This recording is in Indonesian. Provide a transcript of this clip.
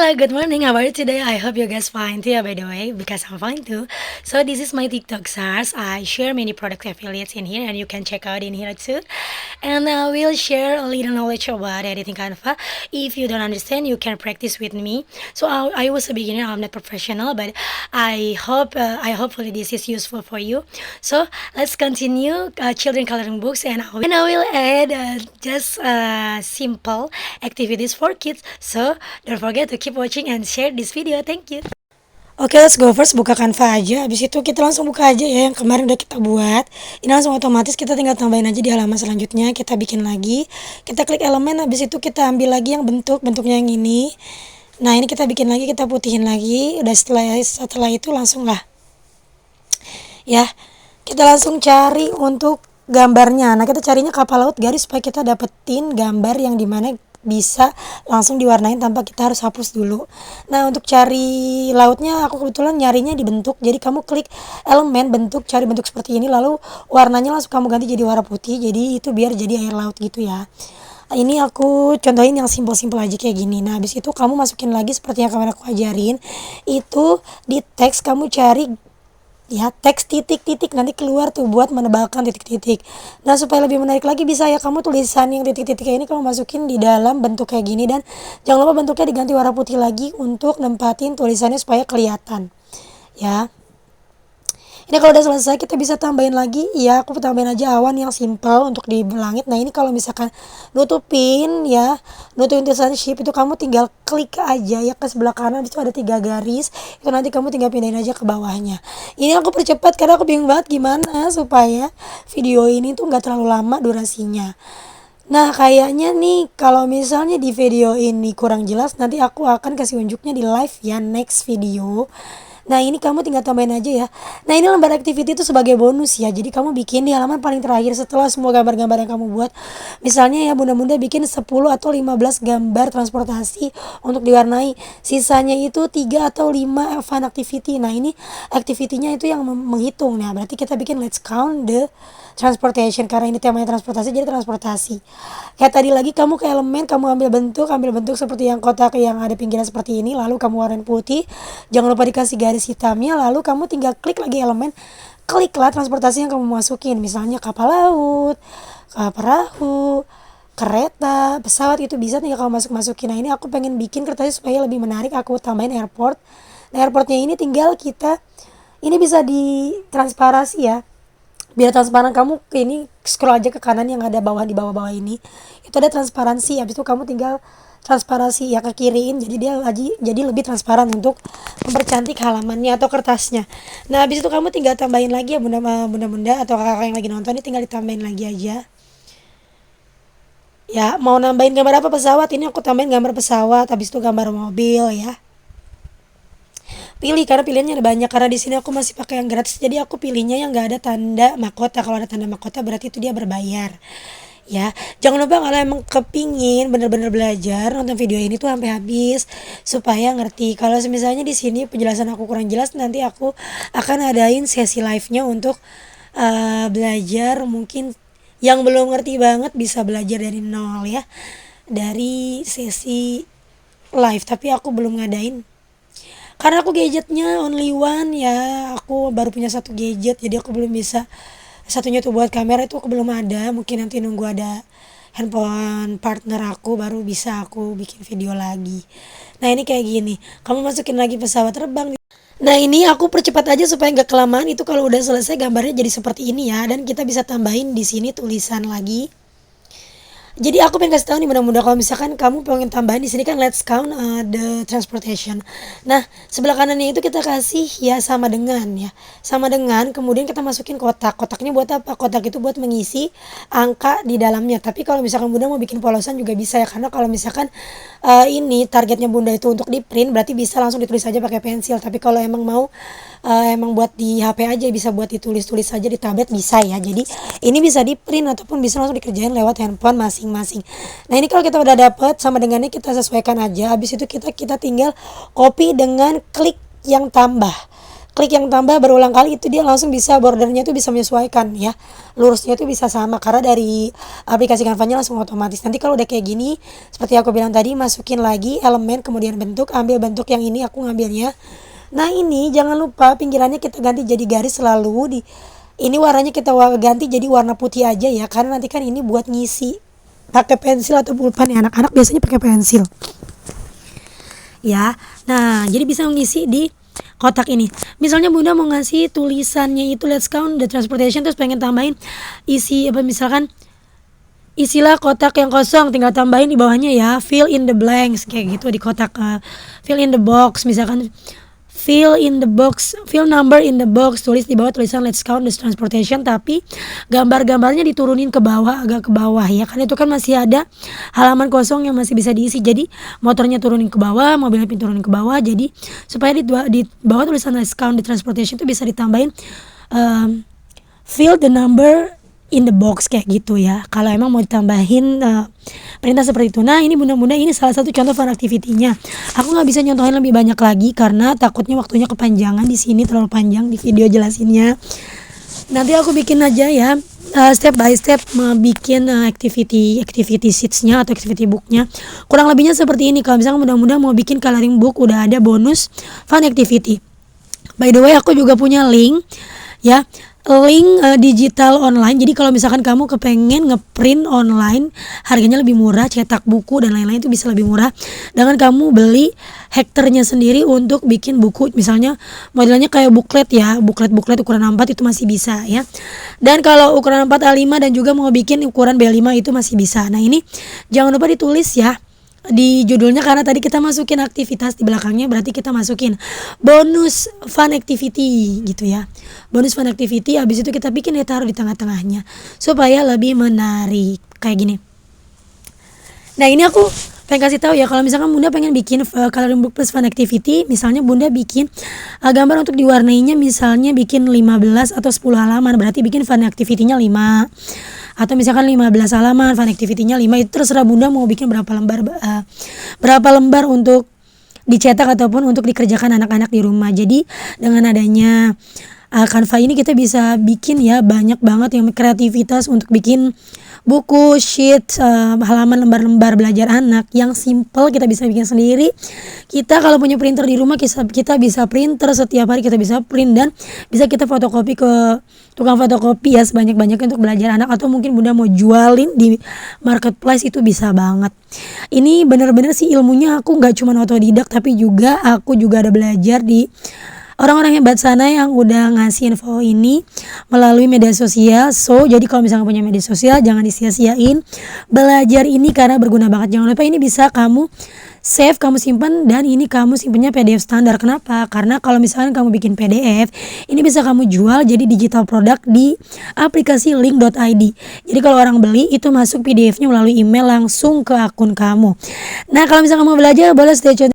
Good morning. How are you today? I hope you guys fine too, by the way, because I'm fine too. So this is my TikTok stars. I share many product affiliates in here, and you can check out in here too. And I will share a little knowledge about editing Canva. If you don't understand, you can practice with me. So I was a beginner. I'm not professional, but I hopefully this is useful for you. So let's continue children coloring books, and I will add just simple activities for kids. So don't forget to keep watching and share this video. Thank you. Oke, let's go first buka Canva aja. Habis itu kita langsung buka aja ya yang kemarin udah kita buat. Ini langsung otomatis kita tinggal tambahin aja di halaman selanjutnya. Kita bikin lagi. Kita klik elemen, habis itu kita ambil lagi yang bentuknya yang ini. Nah, ini kita bikin lagi, kita putihin lagi. Udah setelah itu langsung lah. Ya, kita langsung cari untuk gambarnya. Nah, kita carinya kapal laut garis supaya kita dapetin gambar yang dimana bisa langsung diwarnain tanpa kita harus hapus dulu. Nah, untuk cari lautnya aku kebetulan nyarinya di bentuk. Jadi kamu klik elemen bentuk, cari bentuk seperti ini, lalu warnanya langsung kamu ganti jadi warna putih. Jadi itu biar jadi air laut gitu ya. Ini aku contohin yang simpel-simpel aja kayak gini. Nah, habis itu kamu masukin lagi seperti yang kemarin aku ajarin. Itu di teks kamu cari ya teks titik-titik, nanti keluar tuh buat menebalkan titik-titik. Nah, supaya lebih menarik lagi bisa ya kamu tulisan yang titik-titik kayak ini kamu masukin di dalam bentuk kayak gini, dan jangan lupa bentuknya diganti warna putih lagi untuk nempatin tulisannya supaya kelihatan ya. Ini kalau udah selesai kita bisa tambahin lagi ya, aku tambahin aja awan yang simple untuk di langit. Nah, ini kalau misalkan nutupin tulisan ship itu kamu tinggal klik aja ya ke sebelah kanan, itu ada 3 garis, itu nanti kamu tinggal pindahin aja ke bawahnya. Ini aku percepat karena aku bingung banget gimana supaya video ini tuh nggak terlalu lama durasinya. Nah, kayaknya nih kalau misalnya di video ini kurang jelas, nanti aku akan kasih unjuknya di live ya, next video. Nah, ini kamu tinggal tambahin aja ya. Nah, ini lembar activity itu sebagai bonus ya. Jadi kamu bikin di halaman paling terakhir setelah semua gambar-gambar yang kamu buat. Misalnya ya bunda-bunda bikin 10 atau 15 gambar transportasi untuk diwarnai. Sisanya itu 3 atau 5 fun activity. Nah, ini activity-nya itu yang menghitung. Nah, berarti kita bikin let's count the transportation, karena ini temanya transportasi, jadi transportasi. Kayak tadi lagi kamu ke elemen, kamu ambil bentuk seperti yang kotak yang ada pinggiran seperti ini, lalu kamu warnain putih. Jangan lupa dikasih garis hitamnya, lalu kamu tinggal klik lagi elemen, kliklah transportasi yang kamu masukin, misalnya kapal laut, perahu, kereta, pesawat, itu bisa tinggal kamu masukin. Nah, ini aku pengen bikin kertasnya supaya lebih menarik, aku tambahin airport. Nah, airportnya ini tinggal kita, ini bisa ditransparasi ya, biar transparan. Kamu ke ini scroll aja ke kanan yang ada di bawah-bawah ini, itu ada transparansi. Habis itu kamu tinggal transparansi ya ke kiriin, jadi dia jadi lebih transparan untuk mempercantik halamannya atau kertasnya. Nah, habis itu kamu tinggal tambahin lagi ya bunda-bunda atau kakak yang lagi nonton, ini tinggal ditambahin lagi aja ya. Mau nambahin gambar apa? Pesawat, ini aku tambahin gambar pesawat. Habis itu gambar mobil ya, pilih karena pilihannya ada banyak. Karena di sini aku masih pakai yang gratis, jadi aku pilihnya yang nggak ada tanda mahkota. Kalau ada tanda mahkota berarti itu dia berbayar ya. Jangan lupa kalau emang kepingin bener-bener belajar, nonton video ini tuh sampai habis supaya ngerti. Kalau misalnya di sini penjelasan aku kurang jelas, nanti aku akan adain sesi live-nya untuk belajar. Mungkin yang belum ngerti banget bisa belajar dari nol ya, dari sesi live, tapi aku belum ngadain karena aku gadgetnya only one ya, aku baru punya satu gadget, jadi aku belum bisa. Satunya tuh buat kamera, itu aku belum ada, mungkin nanti nunggu ada handphone partner aku baru bisa aku bikin video lagi. Nah, ini kayak gini, kamu masukin lagi pesawat terbang. Nah, ini aku percepat aja supaya nggak kelamaan. Itu kalau udah selesai gambarnya jadi seperti ini ya, dan kita bisa tambahin di sini tulisan lagi. Jadi aku pengen kasih tahu nih mudah-mudahan kalau misalkan kamu pengen tambahin di sini kan let's count the transportation. Nah, sebelah kanannya itu kita kasih ya sama dengan ya. Sama dengan, kemudian kita masukin kotak. Kotaknya buat apa? Kotak itu buat mengisi angka di dalamnya. Tapi kalau misalkan Bunda mau bikin polosan juga bisa ya, karena kalau misalkan ini targetnya Bunda itu untuk di print, berarti bisa langsung ditulis aja pakai pensil. Tapi kalau emang mau emang buat di HP aja, bisa buat ditulis-tulis saja di tablet bisa ya. Jadi ini bisa di print ataupun bisa langsung dikerjain lewat handphone masing-masing. Nah, ini kalau kita udah dapet sama dengannya kita sesuaikan aja. Habis itu kita tinggal copy dengan klik yang tambah. klik yang tambah berulang kali itu dia langsung bisa bordernya tuh bisa menyesuaikan ya, lurusnya tuh bisa sama karena dari aplikasi Canva-nya langsung otomatis. Nanti kalau udah kayak gini seperti aku bilang tadi, masukin lagi elemen kemudian bentuk, ambil bentuk yang ini aku ngambilnya. Nah ini jangan lupa pinggirannya kita ganti jadi garis selalu di ini, warnanya kita ganti jadi warna putih aja ya, karena nanti kan ini buat ngisi pakai pensil atau pulpen ya, anak-anak biasanya pakai pensil ya. Nah jadi bisa mengisi di kotak ini. Misalnya bunda mau ngasih tulisannya itu let's count the transportation, terus pengen tambahin isi apa, misalkan isilah kotak yang kosong, tinggal tambahin di bawahnya ya fill in the blanks kayak gitu di kotak, fill in the box, misalkan fill in the box, fill number in the box, tulis di bawah tulisan let's count the transportation, tapi gambar-gambarnya diturunin ke bawah, agak ke bawah ya, karena itu kan masih ada halaman kosong yang masih bisa diisi. Jadi motornya turunin ke bawah, mobilnya turunin ke bawah, jadi supaya di bawah tulisan let's count the transportation itu bisa ditambahin fill the number in the box kayak gitu ya, kalau emang mau ditambahin perintah seperti itu. Nah ini bunda-bunda, ini salah satu contoh fun activity-nya. Aku nggak bisa nyontohin lebih banyak lagi karena takutnya waktunya kepanjangan di sini, terlalu panjang di video jelasinnya. Nanti aku bikin aja ya step by step bikin activity sheets-nya atau activity book-nya. Kurang lebihnya seperti ini. Kalau misalnya mudah-mudahan mau bikin coloring book, udah ada bonus fun activity. By the way aku juga punya link ya, link digital online. Jadi kalau misalkan kamu kepengen ngeprint online, harganya lebih murah, cetak buku dan lain-lain itu bisa lebih murah dengan kamu beli hektarnya sendiri untuk bikin buku. Misalnya modelnya kayak buklet ya, buklet ukuran A4 itu masih bisa ya. Dan kalau ukuran A4 A5 dan juga mau bikin ukuran B5 itu masih bisa. Nah ini jangan lupa ditulis ya di judulnya, karena tadi kita masukin aktivitas di belakangnya, berarti kita masukin bonus fun activity gitu ya, bonus fun activity. Habis itu kita bikin taruh di tengah-tengahnya supaya lebih menarik kayak gini. Nah ini aku pengen kasih tahu ya, kalau misalkan bunda pengen bikin coloring book plus fun activity, misalnya bunda bikin gambar untuk diwarnainya, misalnya bikin 15 atau 10 halaman, berarti bikin fun activity-nya 5, atau misalkan 15 halaman, fun activity-nya 5, itu terserah bunda mau bikin berapa lembar untuk dicetak ataupun untuk dikerjakan anak-anak di rumah. Jadi dengan adanya Canva ini kita bisa bikin ya banyak banget yang kreativitas untuk bikin buku, sheet, halaman, lembar-lembar belajar anak yang simple kita bisa bikin sendiri. Kita kalau punya printer di rumah kita bisa printer setiap hari, kita bisa print dan bisa kita fotokopi ke tukang fotokopi ya sebanyak-banyaknya untuk belajar anak, atau mungkin bunda mau jualin di marketplace itu bisa banget. Ini bener-bener sih ilmunya aku nggak cuma otodidak, tapi juga aku juga ada belajar di orang-orang hebat sana yang udah ngasih info ini melalui media sosial. So jadi kalau misalnya punya media sosial jangan disia-siain belajar ini karena berguna banget. Jangan lupa ini bisa kamu save, kamu simpan, dan ini kamu simpannya PDF standar. Kenapa? Karena kalau misalkan kamu bikin PDF ini bisa kamu jual jadi digital product di aplikasi link.id. Jadi kalau orang beli itu masuk PDF-nya melalui email langsung ke akun kamu. Nah kalau misalkan mau belajar boleh stay tune